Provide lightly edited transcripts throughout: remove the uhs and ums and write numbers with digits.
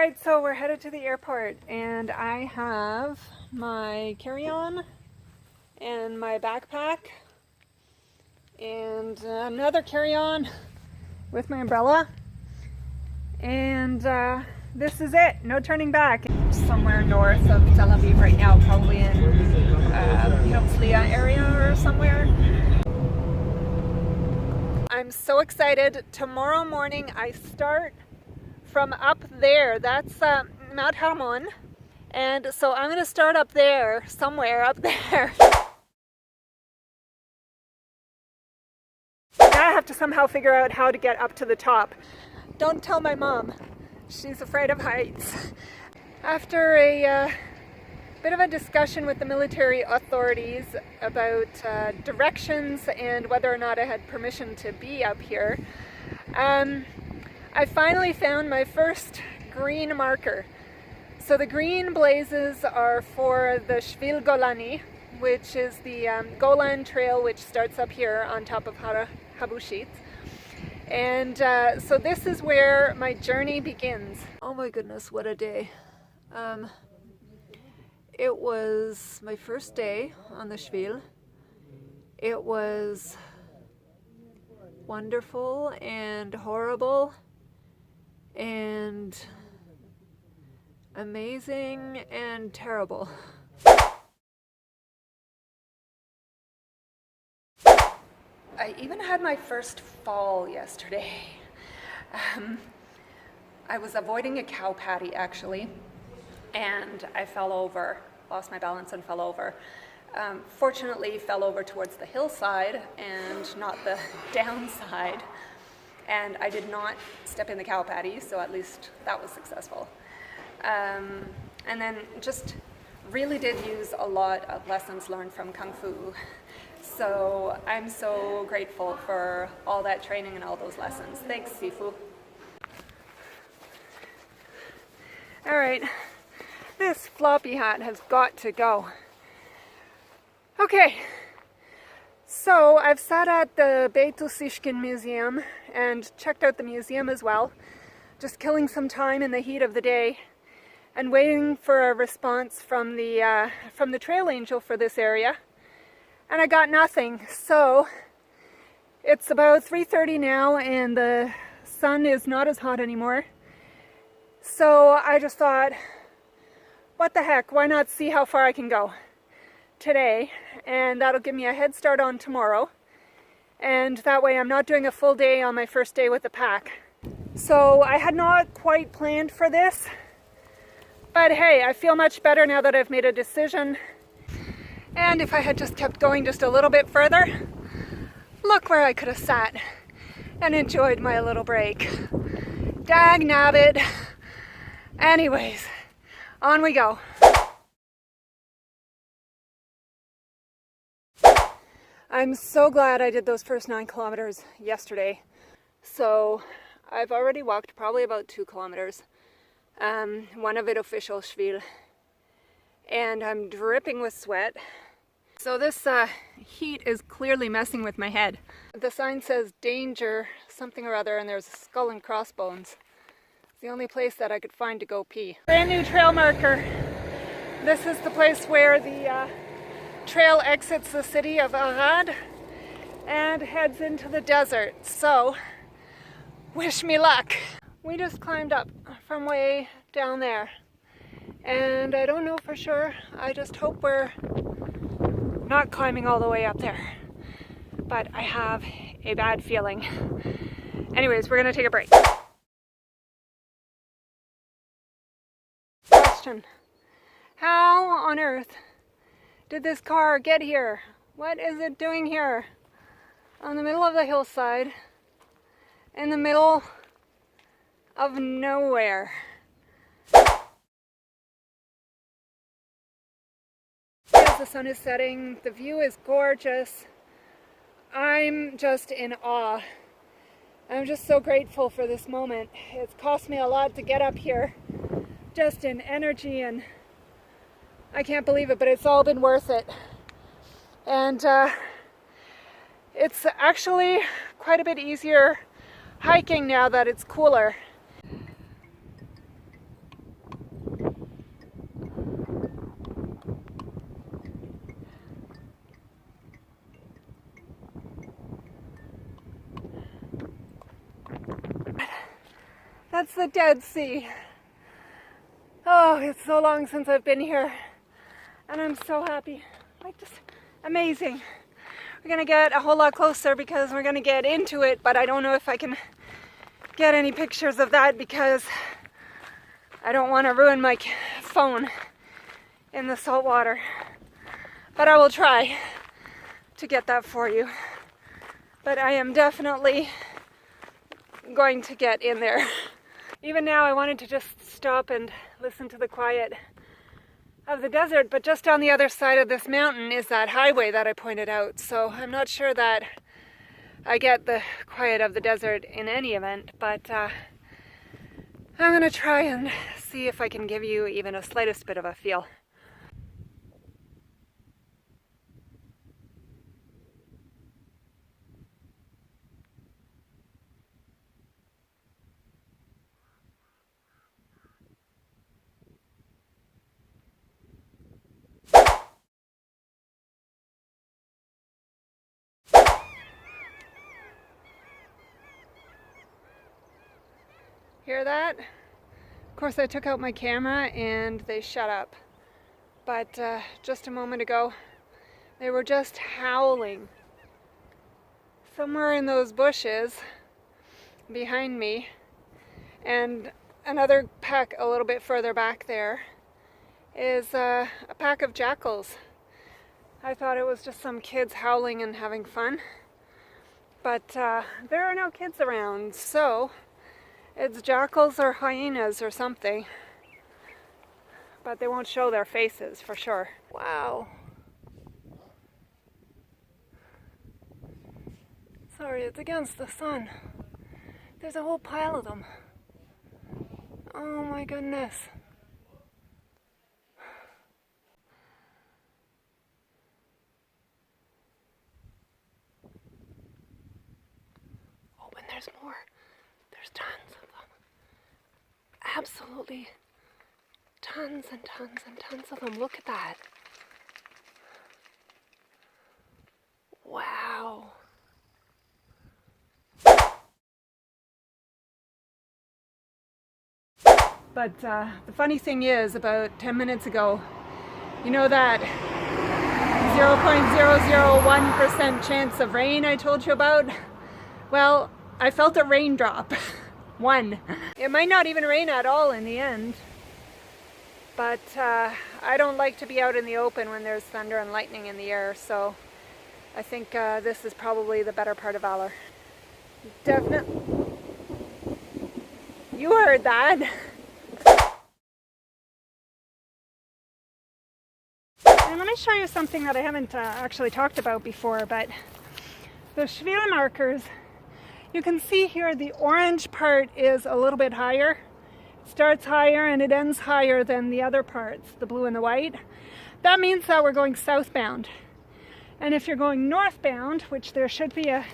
Alright, so we're headed to the airport and I have my carry-on and my backpack and another carry-on with my umbrella, and this is it, no turning back. Somewhere north of Tel Aviv right now, probably in Herzliya area or somewhere. I'm so excited. Tomorrow morning I start from up there. That's Mount Hermon, and so I'm going to start up there, somewhere up there. Now I have to somehow figure out how to get up to the top. Don't tell my mom. She's afraid of heights. After a bit of a discussion with the military authorities about directions and whether or not I had permission to be up here, I finally found my first green marker. So the green blazes are for the Shvil Golani, which is the Golan Trail, which starts up here on top of Habushit. And so this is where my journey begins. Oh my goodness, what a day. It was my first day on the Shvil. It was wonderful and horrible and amazing and terrible. I even had my first fall yesterday. I was avoiding a cow patty actually, and I fell over, lost my balance and fell over. Fortunately fell over towards the hillside and not the downside, and I did not step in the cow patty, so at least that was successful. And then just really did use a lot of lessons learned from Kung Fu. So I'm so grateful for all that training and all those lessons. Thanks, Sifu. All right, this floppy hat has got to go. Okay, so I've sat at the Beit Sishkin Museum and checked out the museum as well, just killing some time in the heat of the day and waiting for a response from the trail angel for this area. And I got nothing. So it's about 3:30 now and the sun is not as hot anymore. So I just thought, what the heck, why not see how far I can go today, and that'll give me a head start on tomorrow, and that way I'm not doing a full day on my first day with the pack. So I had not quite planned for this, but hey, I feel much better now that I've made a decision. And if I had just kept going just a little bit further, look where I could have sat and enjoyed my little break. Dag nabbit. Anyways, on we go. I'm so glad I did those first 9 kilometers yesterday. So I've already walked probably about 2 kilometers. One of it official Shvil. And I'm dripping with sweat. So this heat is clearly messing with my head. The sign says danger something or other, and there's a skull and crossbones. It's the only place that I could find to go pee. Brand new trail marker. This is the place where the trail exits the city of Arad and heads into the desert. So wish me luck. We just climbed up from way down there, and I don't know for sure. I just hope we're not climbing all the way up there, but I have a bad feeling. Anyways, we're gonna take a break. Question: how on earth did this car get here? What is it doing here on the middle of the hillside in the middle of nowhere? As the sun is setting, the view is gorgeous. I'm just in awe. I'm just so grateful for this moment. It's cost me a lot to get up here, just in energy, and I can't believe it, but it's all been worth it. And it's actually quite a bit easier hiking now that it's cooler. That's the Dead Sea. Oh, it's so long since I've been here, and I'm so happy. Like, just amazing. We're gonna get a whole lot closer because we're gonna get into it, but I don't know if I can get any pictures of that because I don't want to ruin my phone in the salt water. But I will try to get that for you. But I am definitely going to get in there. Even now I wanted to just stop and listen to the quiet of the desert, but just on the other side of this mountain is that highway that I pointed out. So I'm not sure that I get the quiet of the desert in any event, but I'm going to try and see if I can give you even a slightest bit of a feel. Hear that? Of course I took out my camera and they shut up. But just a moment ago, they were just howling. Somewhere in those bushes behind me, and another pack a little bit further back there, is a pack of jackals. I thought it was just some kids howling and having fun. But there are no kids around, so it's jackals or hyenas or something. But they won't show their faces for sure. Wow. Sorry, it's against the sun. There's a whole pile of them. Oh my goodness. Oh, and there's more. There's tons of them. Absolutely tons and tons and tons of them. Look at that. Wow. But the funny thing is, about 10 minutes ago, you know that 0.001% chance of rain I told you about? Well, I felt a raindrop. One. It might not even rain at all in the end. But I don't like to be out in the open when there's thunder and lightning in the air, so I think this is probably the better part of valor. Definitely. You heard that. And let me show you something that I haven't actually talked about before, but the Shvil markers, you can see here the orange part is a little bit higher. It starts higher and it ends higher than the other parts, the blue and the white. That means that we're going southbound. And if you're going northbound, which there should be a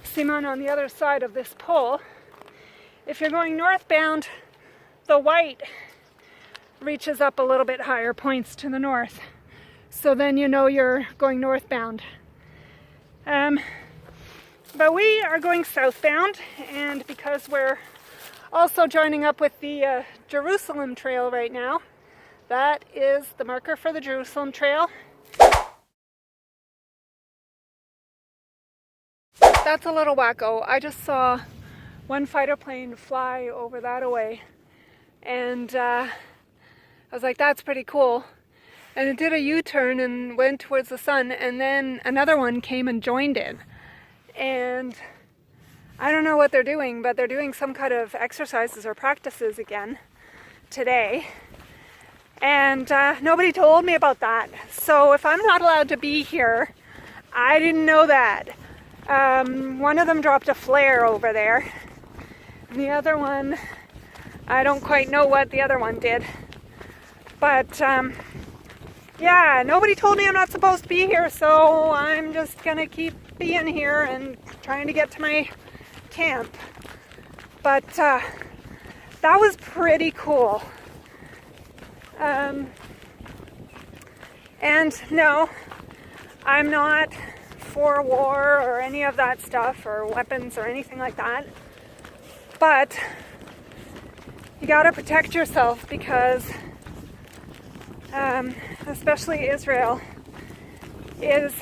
Simon on the other side of this pole, if you're going northbound, the white reaches up a little bit higher, points to the north. So then you know you're going northbound. But we are going southbound, and because we're also joining up with the Jerusalem Trail right now, that is the marker for the Jerusalem Trail. That's a little wacko. I just saw one fighter plane fly over that away, and I was like, that's pretty cool. And it did a U-turn and went towards the sun, and then another one came and joined it. And I don't know what they're doing, but they're doing some kind of exercises or practices again today. And nobody told me about that. So if I'm not allowed to be here, I didn't know that. One of them dropped a flare over there. And the other one, I don't quite know what the other one did. But yeah, nobody told me I'm not supposed to be here, so I'm just gonna keep being here and trying to get to my camp. But that was pretty cool. And no, I'm not for war or any of that stuff or weapons or anything like that. But gotta protect yourself because especially Israel is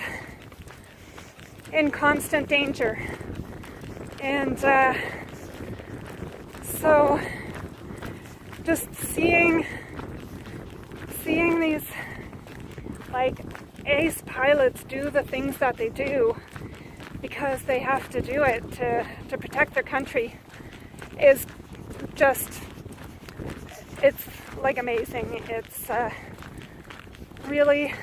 in constant danger. And so just seeing these like ace pilots do the things that they do because they have to do it to protect their country is just, it's like amazing. It's really,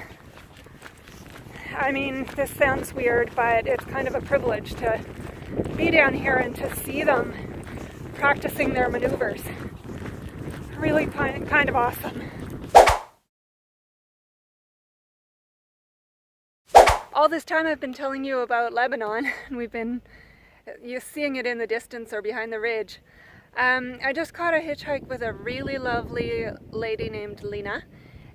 I mean, this sounds weird, but it's kind of a privilege to be down here and to see them practicing their maneuvers. Really kind of awesome. All this time I've been telling you about Lebanon, and we've been seeing it in the distance or behind the ridge. I just caught a hitchhike with a really lovely lady named Lena,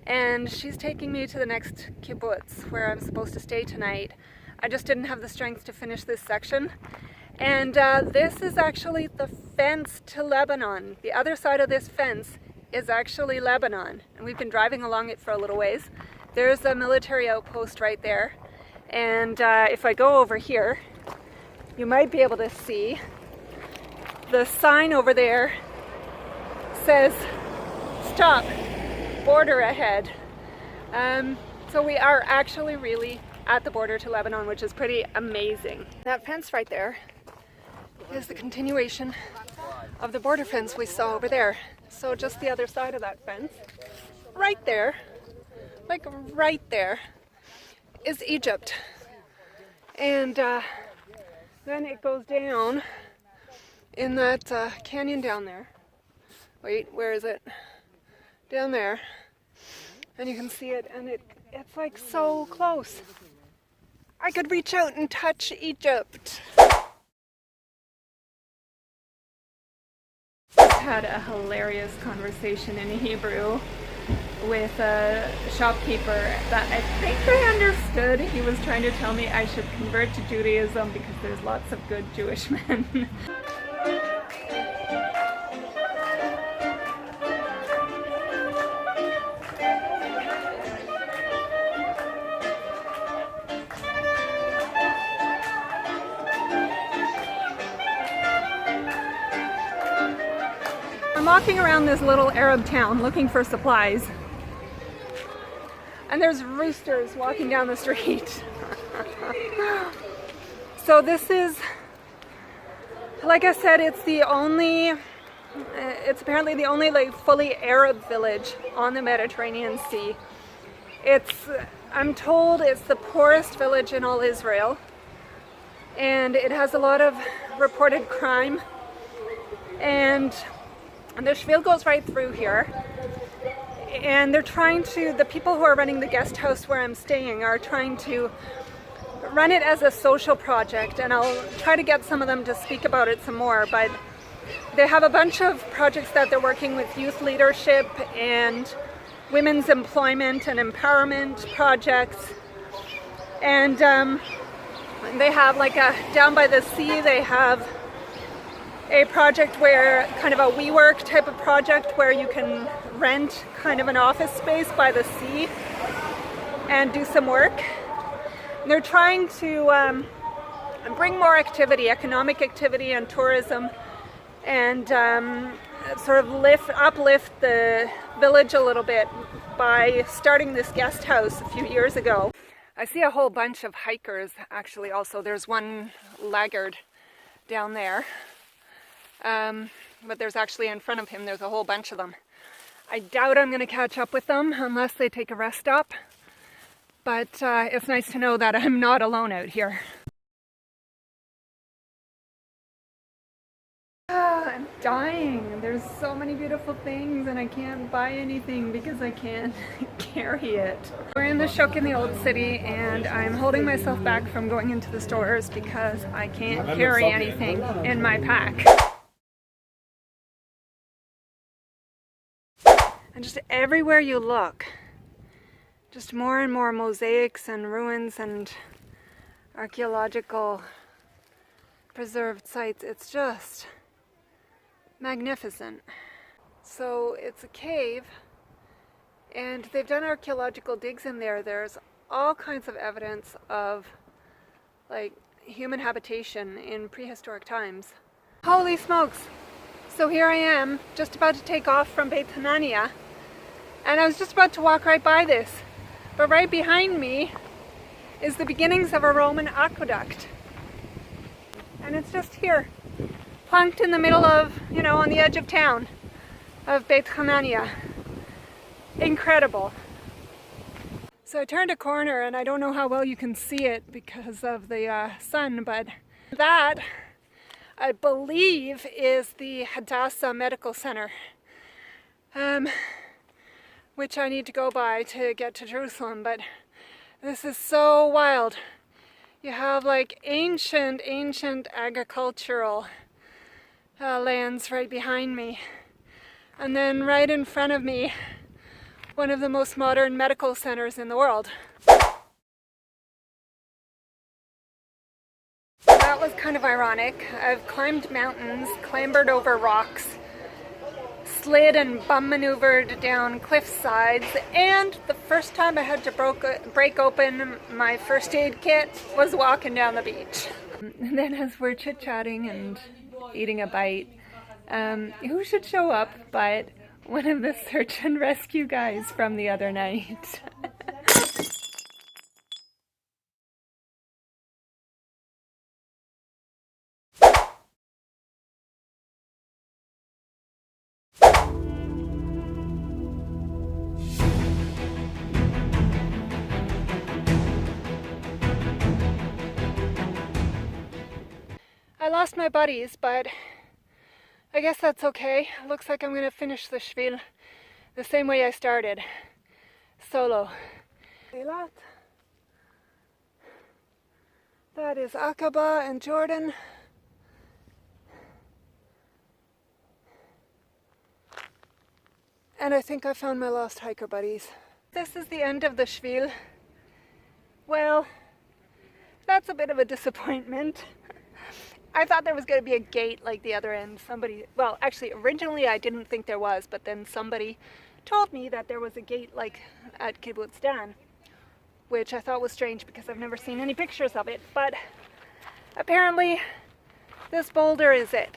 and she's taking me to the next kibbutz where I'm supposed to stay tonight. I just didn't have the strength to finish this section. And this is actually the fence to Lebanon. The other side of this fence is actually Lebanon, and we've been driving along it for a little ways. There's a military outpost right there, and if I go over here, you might be able to see the sign over there says stop, border ahead. So we are actually really at the border to Lebanon, which is pretty amazing. That fence right there is the continuation of the border fence we saw over there. So just the other side of that fence, right there, like right there, is Egypt. And then it goes down in that canyon down there. Wait, where is it? Down there. And you can see it, and it's like so close. I could reach out and touch Egypt. Had a hilarious conversation in Hebrew with a shopkeeper that I think I understood. He was trying to tell me I should convert to Judaism because there's lots of good Jewish men. I'm walking around this little Arab town looking for supplies, and there's roosters walking down the street. So this is, like I said, it's apparently the only like fully Arab village on the Mediterranean Sea. I'm told it's the poorest village in all Israel, and it has a lot of reported crime, and the Shvil goes right through here, and the people who are running the guest house where I'm staying are trying to run it as a social project, and I'll try to get some of them to speak about it some more, but they have a bunch of projects that they're working with youth leadership and women's employment and empowerment projects, and they have like down by the sea they have a project where kind of a WeWork type of project where you can rent kind of an office space by the sea and do some work. And they're trying to bring more activity, economic activity and tourism, and sort of uplift the village a little bit by starting this guest house a few years ago. I see a whole bunch of hikers actually also. There's one laggard down there. But there's actually in front of him, there's a whole bunch of them. I doubt I'm going to catch up with them unless they take a rest stop, but it's nice to know that I'm not alone out here. I'm dying. There's so many beautiful things and I can't buy anything because I can't carry it. We're in the shuk in the old city and I'm holding myself back from going into the stores because I can't carry anything in my pack. And just everywhere you look, just more and more mosaics and ruins and archaeological preserved sites. It's just magnificent. So it's a cave, and they've done archaeological digs in there. There's all kinds of evidence of like human habitation in prehistoric times. Holy smokes! So here I am, just about to take off from Beit Hanania, and I was just about to walk right by this, but right behind me is the beginnings of a Roman aqueduct. And it's just here, plunked in the middle of, you know, on the edge of town of Beit Hanania. Incredible. So I turned a corner, and I don't know how well you can see it because of the sun, but that, I believe, is the Hadassah Medical Center, which I need to go by to get to Jerusalem. But this is so wild. You have like ancient agricultural lands right behind me. And then right in front of me, one of the most modern medical centers in the world. That was kind of ironic. I've climbed mountains, clambered over rocks, slid and bum maneuvered down cliff sides, and the first time I had to break open my first aid kit was walking down the beach. And then as we're chit-chatting and eating a bite, who should show up but one of the search and rescue guys from the other night. I lost my buddies, but I guess that's okay. Looks like I'm going to finish the Shvil the same way I started, solo. That is Aqaba and Jordan. And I think I found my lost hiker buddies. This is the end of the Shvil. Well, that's a bit of a disappointment. I thought there was going to be a gate like the other end. Well, actually, originally I didn't think there was, but then somebody told me that there was a gate like at Kibbutz Dan, which I thought was strange because I've never seen any pictures of it, but apparently this boulder is it.